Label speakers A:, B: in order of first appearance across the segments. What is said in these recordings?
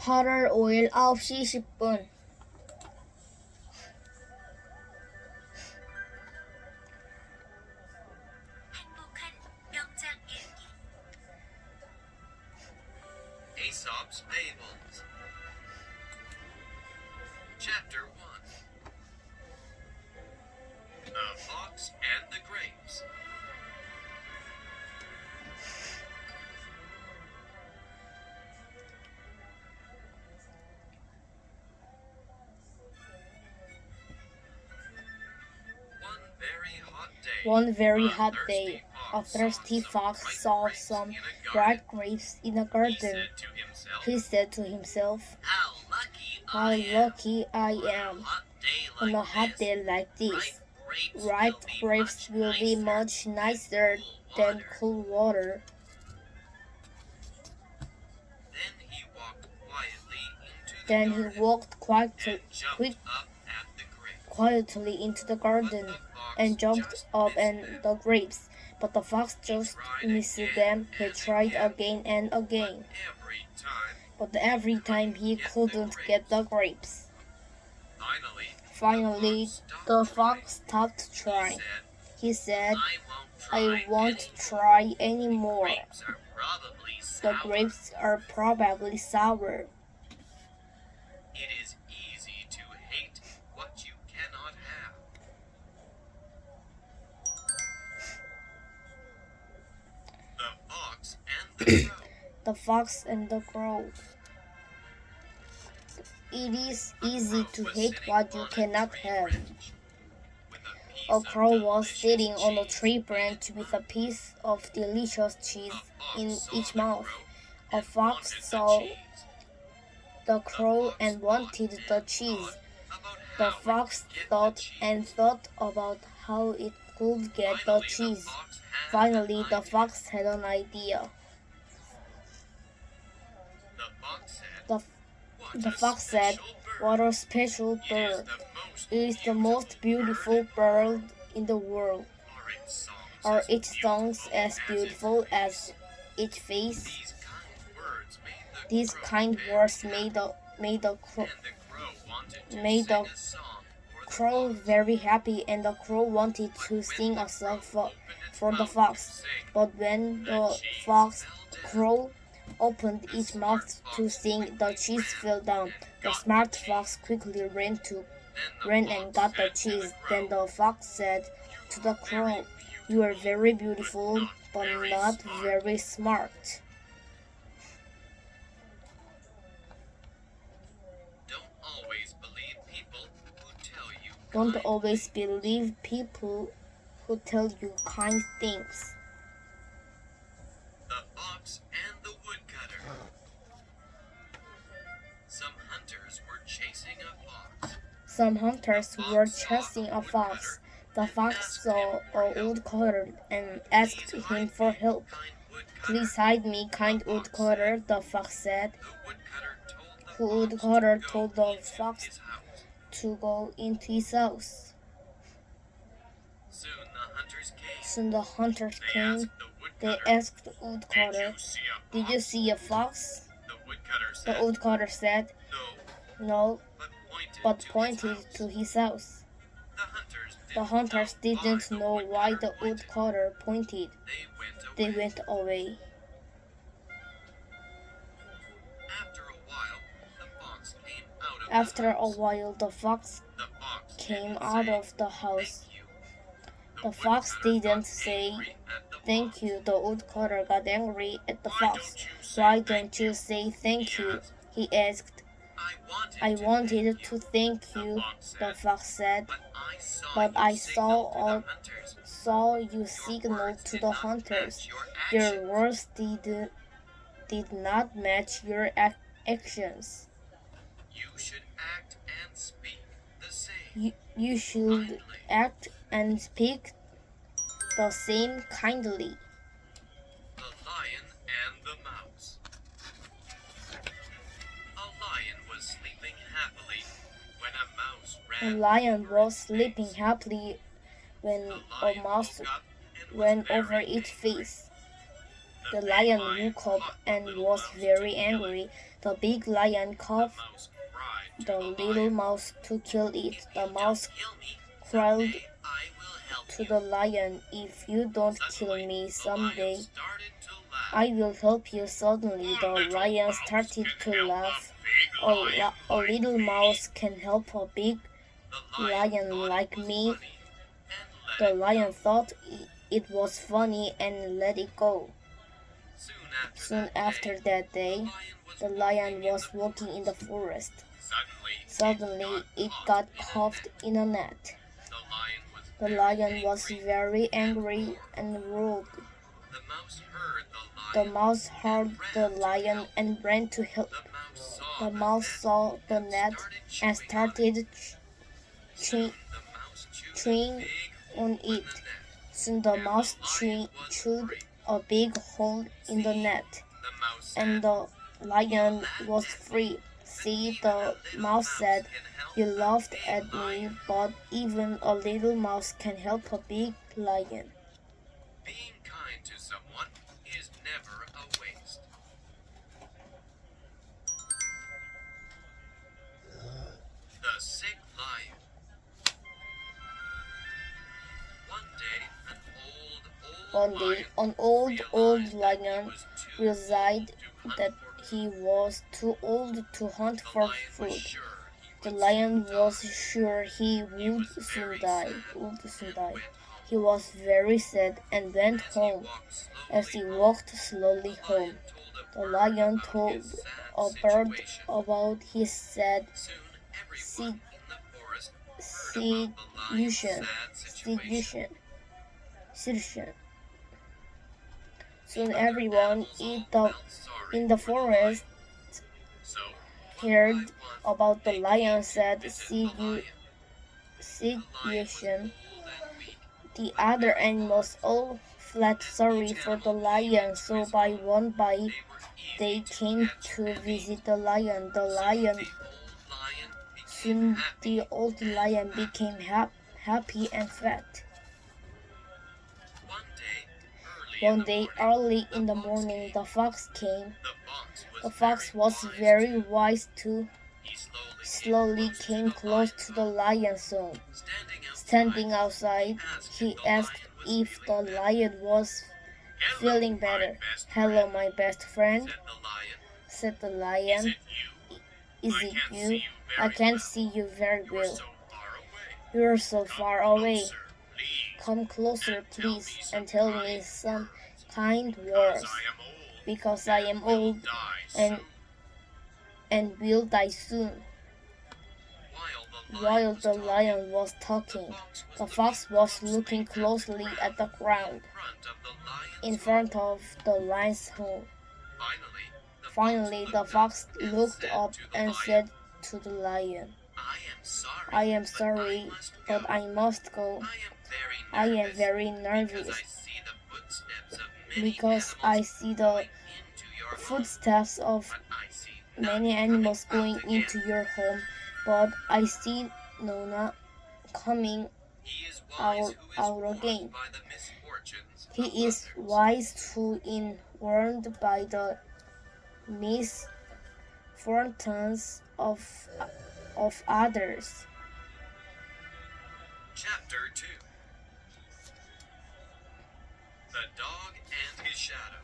A: 8월 5일 9시 10분
B: Aesop's Fables. Chapter 1. The Fox and the Grapes.
A: One very hot day, a thirsty fox saw some ripe grapes in a garden. He said to himself, "How lucky I am! On a hot day like this, ripe grapes will be much nicer than cool water." Then he walked quietly into the garden and jumped up at the grapes, but the fox just missed them. He tried again and again, but every time he couldn't get the grapes. Finally, the fox stopped trying. He said, "I won't try anymore. The grapes are probably sour."
B: It is easy to hate what you cannot have. The Fox and the Crow.
A: The Fox and the Crow. It is easy to hate what you cannot have. A crow was sitting on a tree branch with a piece of delicious cheese in each mouth. A fox saw the crow and wanted the cheese. The fox thought about how it could get the cheese. Finally, the fox had an idea. The fox said, "What a special bird! It is the most beautiful bird in the world. Are its songs as beautiful as its face?" These kind words made the crow very happy, and the crow wanted to sing a song for the fox. But when the crow opened its mouth to sing, the cheese fell down. The smart fox quickly ran and got the cheese. Then the fox said to the crow, "You are very beautiful, but not very smart." Don't always believe people who tell you kind things.
B: The Fox and the Woodcutter. Some hunters were chasing a fox. The fox saw a woodcutter and asked him for help. "Please hide me, kind woodcutter," the fox said. The woodcutter told the fox to go into his house. Soon the hunters came. They asked the woodcutter, "Did you see a fox?" The woodcutter said, "No," but pointed to his house. The hunters didn't know why the woodcutter pointed. They went away. After a while, the fox came out of the house. The fox didn't say thank you. The woodcutter got angry at the fox. "Why don't you say thank you?" he asked. "I wanted to thank you," the fox said, "but I saw you signal to the hunters. Your words did not match your actions. You should act and speak the same.
A: You should act and speak the same kindly."
B: The Lion and the Mouse. A lion was sleeping happily when a mouse
A: A lion was sleeping happily when a mouse ran over its face. The lion woke up and was very angry. The big lion
B: The
A: called
B: mouse cried to
A: the
B: the
A: little
B: lion,
A: mouse to kill it.
B: "If
A: The
B: you
A: mouse
B: don't kill me,
A: cried
B: someday I will help
A: to
B: you."
A: the lion, "If you don't kill
B: Suddenly,
A: me
B: the
A: someday,
B: lion started to laugh.
A: I will help you." Suddenly,
B: "A
A: the
B: little
A: lion
B: mouse
A: started
B: can
A: to
B: help
A: laugh.
B: a big
A: A,
B: lion
A: a
B: like
A: little
B: me."
A: mouse can help a big
B: The
A: lion
B: thought
A: like
B: it was
A: me.
B: funny and let
A: The
B: it
A: lion
B: go.
A: thought it was funny and let it go. Soon after that day, the lion was walking in the forest. Suddenly, it got caught in a net. The lion was very angry and rude. The mouse heard the lion and ran to help. The mouse saw the net and started chewing on it. Soon the mouse chewed a big hole in the net, and the lion was free. "See," the mouse said, "you laughed at me, but even a little mouse can help a big lion."
B: Being kind to someone is never a waste. The Sick Lion. One day,
A: One day, an old lion
B: lion
A: realized that he was too old to hunt for food. The lion was sure he would soon die. He was very sad and went home. As he walked slowly home, the lion told a bird about his sad situation. Soon everyone in the forest heard about the lion's sad situation. The other animals all felt sorry for the lion, so by they came to visit the lion. Soon the old lion became happy and fat. One day early in the morning, the fox came. The fox was very wise too. Slowly came close to the lion's son. Standing outside, he asked if the lion was feeling better. "Hello, my best friend," said the lion. "Is it you? I can't see you very well. You're so far away. Come closer, please, and tell me some kind words, because I am old and will die soon." While the lion was talking, the fox was looking closely at the ground in front of the lion's home. Finally, the fox looked up and said to the lion, "I am sorry, but I must go. I am very nervous because I see the footsteps of many animals going into your home, but I see Nona coming out again. He is wise who is warned by the misfortunes of others."
B: Chapter 2. The Dog and His Shadow.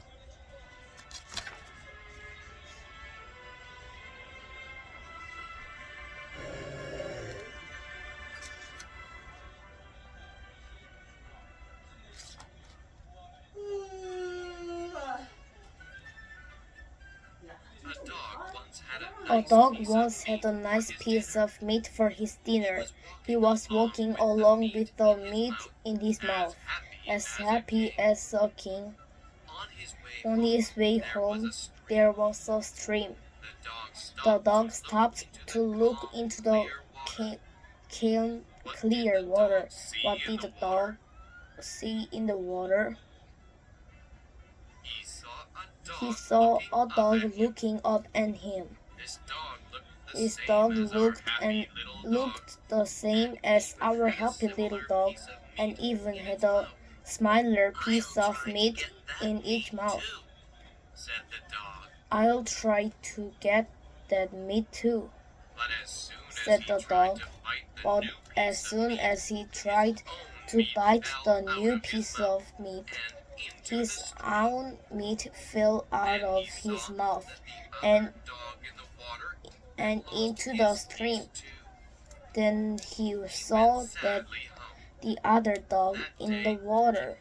A: A dog once had a nice piece of meat for his dinner. He was walking along with the meat in his mouth, as happy as a king. On his way home, there was a stream. The dog stopped to look into the calm, clear water. What did the dog see in the water? He saw a dog looking up at him. His dog looked the same as our happy little dog, and even had a smaller piece of meat in each mouth.
B: Said the dog. I'll try to get that meat too, said the dog. But as soon as he tried to bite the new piece of meat, his own meat fell out of his mouth and into the stream. Then he saw that the other dog in the water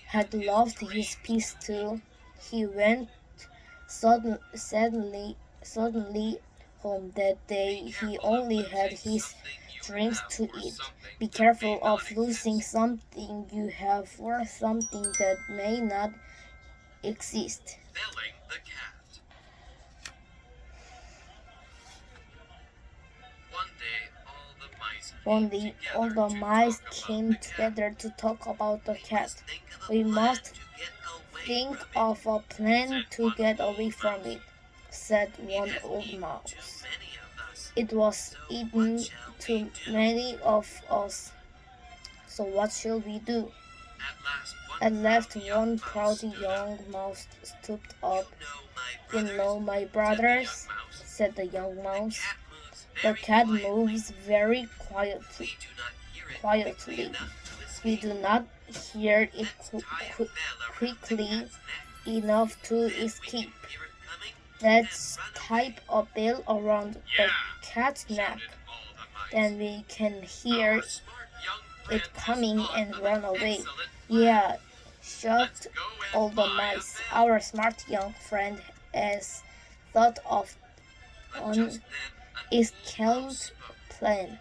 B: had lost his piece too. He went suddenly home that day. He only had his dreams to eat. Be careful of losing something you have for something that may not exist. One day, all the mice came together to talk about the cat. We must think of a plan to get away from it, said one old mouse. It was eaten too many of us. So what shall we do? At last one proud young mouse stooped up. You know, my brothers, said the young mouse, the cat moves very quietly. We do not hear it quickly enough to escape. Let's tie a bell around the cat's neck. Then we can hear it coming and run away. Yeah, shouted all the mice. Our smart young friend has thought of an excellent plan.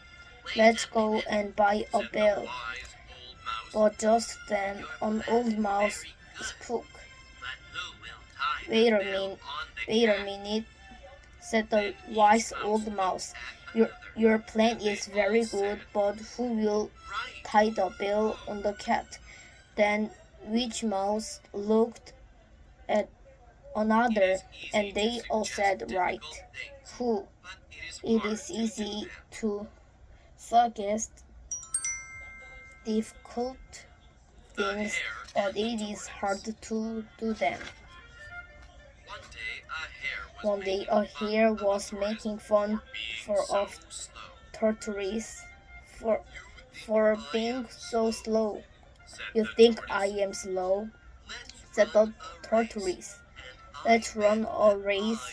B: Let's go and buy a bell. But just then an old mouse spoke. Wait a minute, said the wise old mouse. Your plan is very good, but who will tie the bell on the cat? Then each mouse looked at another, and they all said right. Who? It is easy to suggest difficult things, but it is hard to do them. One day a hare was making fun of tortoise for being so slow. You think I am slow? Said the tortoise. Let's run a race,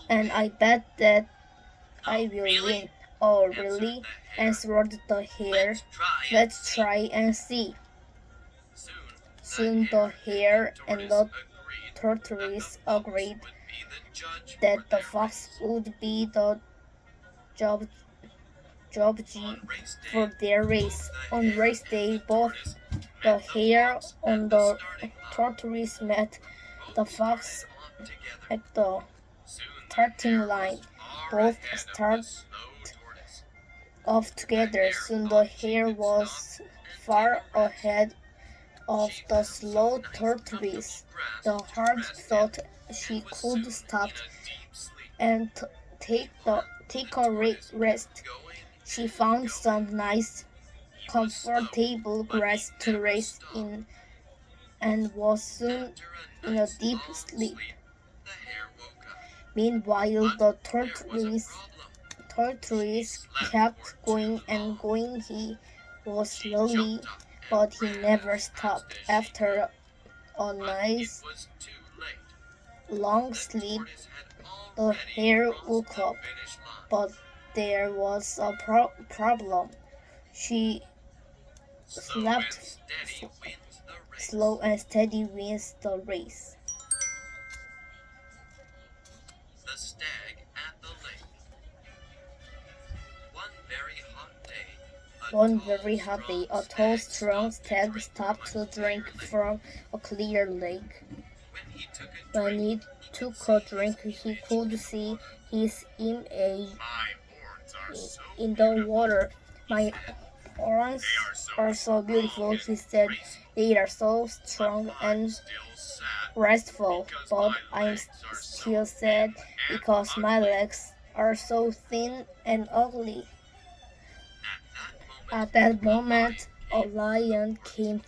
B: and I bet that I will win. Oh, really? Answered the hare. Let's try and see. Soon the hare and the tortoise agreed that the fox would be the judge for their race. On race day, both the hare and the tortoise met the fox at the starting line. Both started off together. Soon the hare was far ahead of the slow tortoise. The hare thought she could stop and take a rest. She found some nice, comfortable grass to rest in and was soon in a deep sleep. Meanwhile, the tortoise kept going and going. He was slowly, but he never stopped. After a nice long sleep, the hare woke up, but there was a problem. She slept slow and steady wins the race.
C: The Stag at the Lake.
B: One very hot day, a tall, strong stag stopped to drink from a clear lake. When he took a drink, he could see his image in the water. My horns are so beautiful, he said. They are so strong and restful, but I'm still sad because my legs are so thin and ugly. At that moment, a lion came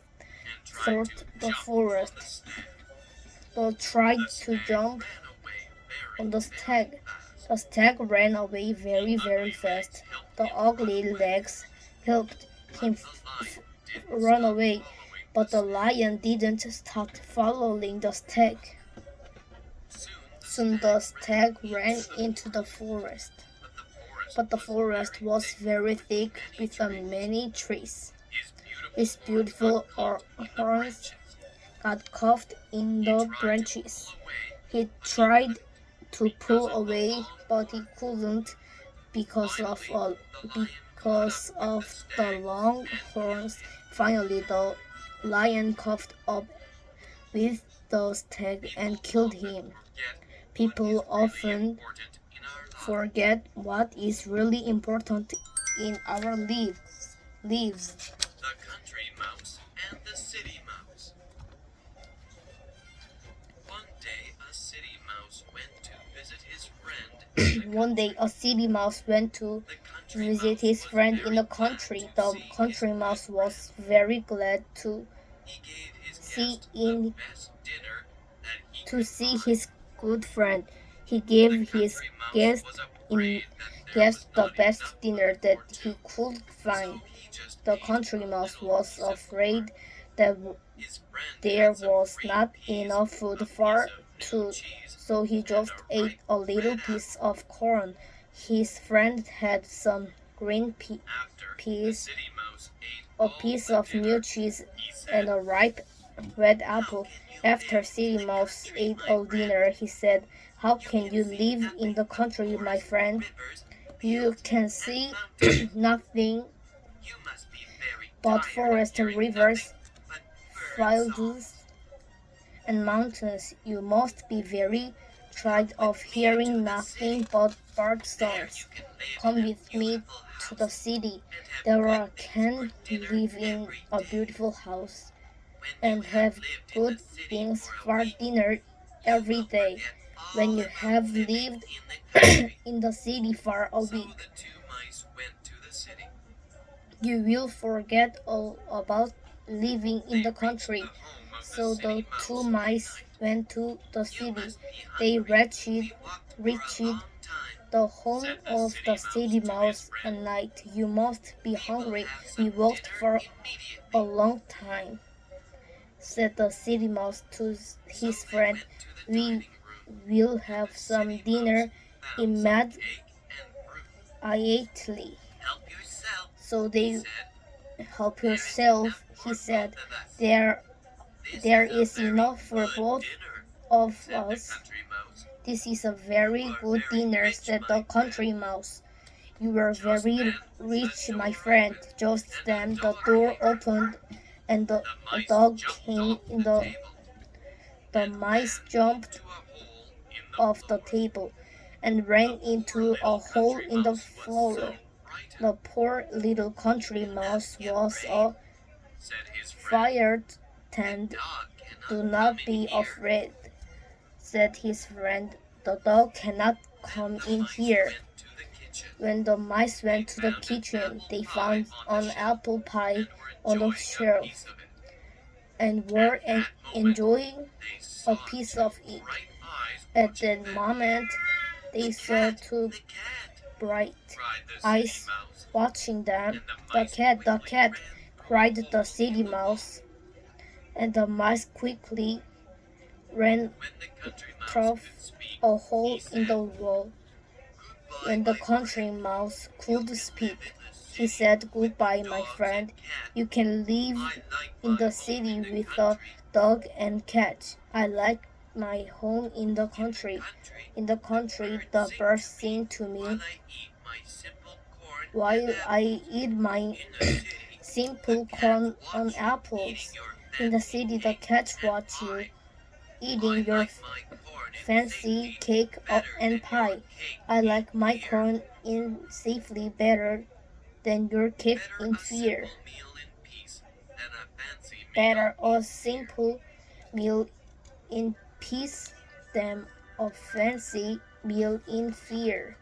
B: through the forest. They tried to jump
A: on the stag. The stag ran away very, very fast. The ugly legs helped him run away, but the lion didn't start following the stag. Soon the stag ran into the forest, but the forest was very thick with many trees. His beautiful horns got caught in the branches. He tried to pull away, but he couldn't because of the long horns. Finally, the lion caught up with the stag and killed him. People often forget what is really important in our lives.
C: The country mouse and the city mouse. One day a city mouse went to visit his friend.
A: One day, a city mouse went to visit his friend in the country. The country mouse was very glad to
C: He gave his
A: see
C: guest
A: in
C: the best dinner that he
A: to
C: could
A: see
C: find.
A: his good friend. He gave his
C: Country mouse
A: guest
C: was afraid that there
A: guest
C: was
A: the
C: not
A: best
C: enough
A: dinner
C: food
A: that
C: for
A: he
C: two.
A: could find.
C: So he just
A: The
C: ate
A: country
C: a
A: mouse
C: little
A: was
C: piece of
A: afraid
C: corn.
A: that
C: His friend
A: there
C: had some
A: was
C: green
A: not
C: peas,
A: enough
C: a
A: food
C: piece
A: for
C: of
A: two,
C: milk cheese,
A: so he
C: and
A: just
C: a
A: ate
C: ripe
A: a little
C: red
A: piece
C: apple.
A: of corn. His friend had some green
C: After the
A: peas,
C: city mouse ate
A: a
C: all
A: piece
C: the
A: of
C: dinner,
A: new cheese,
C: he
A: and
C: said,
A: a ripe red
C: "How
A: apple.
C: can you
A: After
C: live in
A: City
C: the
A: Mouse
C: country,
A: ate
C: my
A: all
C: friend?
A: dinner, he said, "How
C: You
A: can you
C: see
A: live in
C: nothing
A: the
C: but
A: country, my
C: forests,
A: friend?
C: rivers,
A: You
C: fields,
A: can
C: and
A: see
C: mountains.
A: nothing
C: You must be very
A: but
C: tired
A: forests
C: of
A: and
C: hearing
A: rivers,
C: nothing but bird songs.
A: fields, and mountains. You must be very tired
C: Come
A: of
C: with me to
A: hearing
C: the
A: nothing
C: city.
A: but bird
C: There
A: songs.
C: you can live
A: Come
C: in a
A: with me
C: beautiful
A: to the
C: house
A: city.
C: and have
A: There I
C: good things
A: can
C: for dinner
A: live in
C: every
A: a
C: day.
A: beautiful house
C: When
A: and
C: you have
A: have
C: lived in
A: good
C: the city
A: things
C: for a
A: for
C: week,
A: dinner
C: you
A: every
C: will
A: day.
C: forget
A: When
C: all
A: you
C: about
A: have
C: living
A: lived
C: in the country.
A: in the city for a
C: So
A: week,
C: the two mice went to the city.
A: you will forget all about living in the country. So the two mice went to the
C: You
A: city.
C: must be
A: They
C: hungry.
A: reached
C: We walked for a
A: reached
C: long time,
A: the home
C: said the
A: of the
C: city
A: city
C: mouse to
A: mouse
C: his friend.
A: at night. You must be
C: We will
A: hungry.
C: have
A: We
C: some
A: walked
C: dinner
A: for a
C: immediately.
A: long time, said the city mouse to
C: So
A: his
C: they
A: friend.
C: went to the
A: We
C: dining room,
A: will
C: and
A: have
C: the
A: some
C: city
A: dinner
C: mouse found some
A: immediately.
C: cake and fruit. Help yourself,
A: So
C: he
A: they
C: said.
A: help
C: There is
A: yourself,
C: enough
A: he
C: for
A: said.
C: both of us.
A: There
C: This
A: there
C: is a
A: is
C: very
A: enough for
C: good
A: both
C: dinner,
A: of
C: said the
A: us.
C: country mouse.
A: This is a very
C: You are
A: good
C: very
A: dinner,
C: rich,
A: said
C: my
A: the country mouse. You are
C: Just
A: very
C: then,
A: rich,
C: the
A: my
C: door
A: friend.
C: opened,
A: Just
C: and
A: then
C: the
A: the
C: door
A: door
C: came.
A: opened and
C: The
A: a
C: mice
A: dog
C: jumped
A: came
C: off
A: in
C: the
A: the
C: table and
A: mice
C: ran
A: jumped
C: into a hole in the
A: off the
C: floor.
A: table and ran
C: The
A: into
C: poor
A: a
C: little
A: hole
C: country
A: in the
C: mouse was
A: floor.
C: so frightened.
A: The poor little country mouse
C: Be
A: was
C: afraid, said his friend.
A: fired.
C: The
A: And
C: dog
A: do
C: cannot
A: not
C: come in
A: be
C: here.
A: afraid, said his friend. The dog cannot come
C: Then the
A: in
C: mice
A: here.
C: went to the kitchen.
A: When the mice went to the
C: Found an
A: kitchen,
C: apple
A: they
C: pie
A: found
C: on the
A: an
C: shelf
A: apple pie
C: and were
A: on the
C: enjoying a
A: shelf
C: piece of it.
A: and were
C: At that moment,
A: enjoying
C: they
A: a
C: saw
A: piece
C: two
A: of it.
C: bright eyes
A: At
C: watching
A: that
C: them.
A: moment, they
C: The
A: saw
C: cat!
A: two
C: The cat!
A: bright
C: cried the city
A: eyes
C: mouse.
A: watching them.
C: And the
A: The
C: mice
A: cat,
C: quickly ran through
A: cried
C: a
A: the
C: hole
A: city
C: in the wall.
A: mouse, and the mice quickly ran
C: When the country mouse
A: through
C: could speak,
A: a
C: he
A: hole in
C: said,
A: the wall.
C: "Goodbye,
A: When the
C: my
A: country
C: friend.
A: mouse
C: You
A: could
C: can
A: speak,
C: live in the
A: he
C: city
A: said,
C: with
A: "Goodbye, my
C: dogs
A: friend.
C: and cats.
A: You can live
C: I like
A: in
C: my
A: the
C: home
A: city
C: in the
A: with a
C: country.
A: dog and cat. I like my home in the country. In the
C: the
A: country, the
C: birds
A: birds
C: sing
A: sing to me
C: while I eat my simple corn
A: while
C: and
A: I
C: apples.
A: eat my
C: In the city,
A: simple
C: the
A: corn
C: cats
A: and
C: watch you
A: apples.
C: eating your
A: In the
C: fancy
A: city, the
C: cake
A: cats
C: and
A: watch you
C: pie.
A: eating
C: I
A: your
C: like my corn in
A: fancy
C: safety
A: cake
C: better
A: and
C: than
A: pie.
C: your cake
A: I like
C: in
A: my
C: fear.
A: corn in safely better than your cake
C: Better
A: in
C: a
A: fear.
C: simple meal in peace than a fancy
A: Better
C: meal
A: a
C: in fear."
A: simple meal in peace than a fancy meal in fear.